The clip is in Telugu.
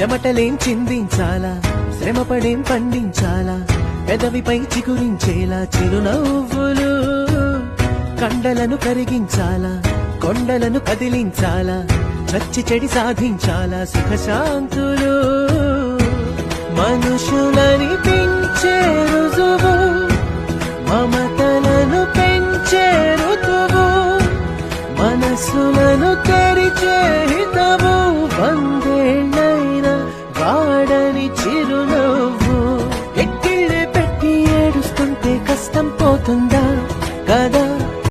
చెమటలేం చిందించాలా, శ్రమపడేం పండించాలా, పెదవిపై చిగురించేలా చిరునవ్వులు. కండలను కరిగించాలా, కొండలను కదిలించాలా, చచ్చి చెడి సాధించాలా సుఖశాంతులు. మనుషులని పెంచే రుజువు, మమతలను పెంచే ఋతువు, మనసులను తెరిచే హితవు, వందేళ్ళైన వాడని చిరునవ్వు. ఎక్కిళ్ళే పెట్టి ఏడుస్తుంటే కష్టం పోతుందా కదా,